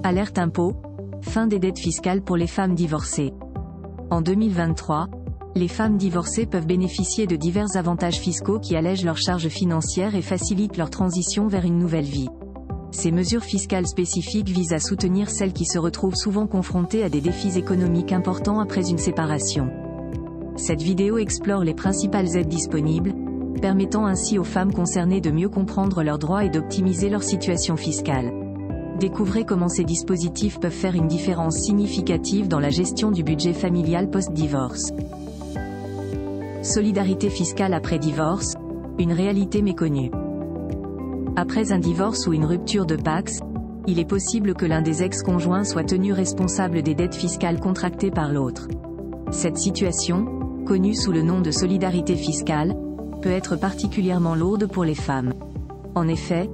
Alerte impôt, fin des dettes fiscales pour les femmes divorcées. En 2023, les femmes divorcées peuvent bénéficier de divers avantages fiscaux qui allègent leurs charges financières et facilitent leur transition vers une nouvelle vie. Ces mesures fiscales spécifiques visent à soutenir celles qui se retrouvent souvent confrontées à des défis économiques importants après une séparation. Cette vidéo explore les principales aides disponibles, permettant ainsi aux femmes concernées de mieux comprendre leurs droits et d'optimiser leur situation fiscale. Découvrez comment ces dispositifs peuvent faire une différence significative dans la gestion du budget familial post-divorce. Solidarité fiscale après divorce, une réalité méconnue. Après un divorce ou une rupture de Pacs, il est possible que l'un des ex-conjoints soit tenu responsable des dettes fiscales contractées par l'autre. Cette situation, connue sous le nom de solidarité fiscale, peut être particulièrement lourde pour les femmes. En effet,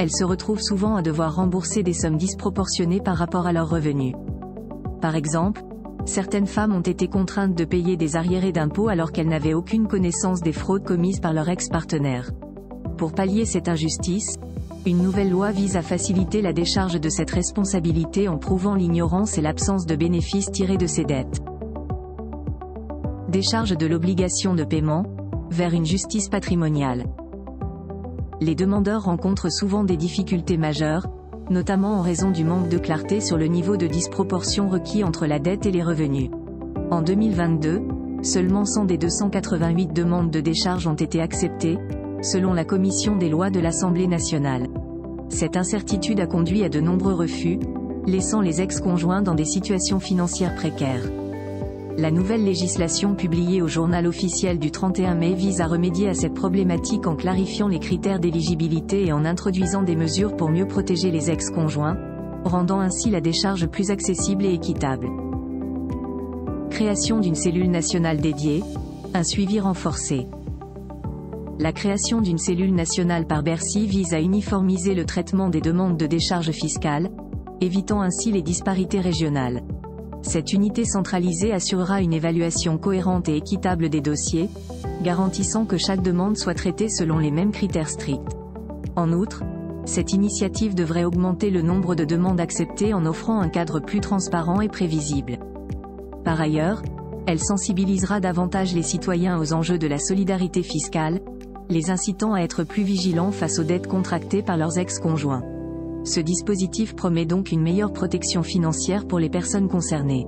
elles se retrouvent souvent à devoir rembourser des sommes disproportionnées par rapport à leurs revenus. Par exemple, certaines femmes ont été contraintes de payer des arriérés d'impôts alors qu'elles n'avaient aucune connaissance des fraudes commises par leur ex-partenaire. Pour pallier cette injustice, une nouvelle loi vise à faciliter la décharge de cette responsabilité en prouvant l'ignorance et l'absence de bénéfices tirés de ces dettes. Décharge de l'obligation de paiement, vers une justice patrimoniale. Les demandeurs rencontrent souvent des difficultés majeures, notamment en raison du manque de clarté sur le niveau de disproportion requis entre la dette et les revenus. En 2022, seulement 100 des 288 demandes de décharge ont été acceptées, selon la Commission des lois de l'Assemblée nationale. Cette incertitude a conduit à de nombreux refus, laissant les ex-conjoints dans des situations financières précaires. La nouvelle législation publiée au Journal officiel du 31 mai vise à remédier à cette problématique en clarifiant les critères d'éligibilité et en introduisant des mesures pour mieux protéger les ex-conjoints, rendant ainsi la décharge plus accessible et équitable. Création d'une cellule nationale dédiée, un suivi renforcé. La création d'une cellule nationale par Bercy vise à uniformiser le traitement des demandes de décharge fiscale, évitant ainsi les disparités régionales. Cette unité centralisée assurera une évaluation cohérente et équitable des dossiers, garantissant que chaque demande soit traitée selon les mêmes critères stricts. En outre, cette initiative devrait augmenter le nombre de demandes acceptées en offrant un cadre plus transparent et prévisible. Par ailleurs, elle sensibilisera davantage les citoyens aux enjeux de la solidarité fiscale, les incitant à être plus vigilants face aux dettes contractées par leurs ex-conjoints. Ce dispositif promet donc une meilleure protection financière pour les personnes concernées.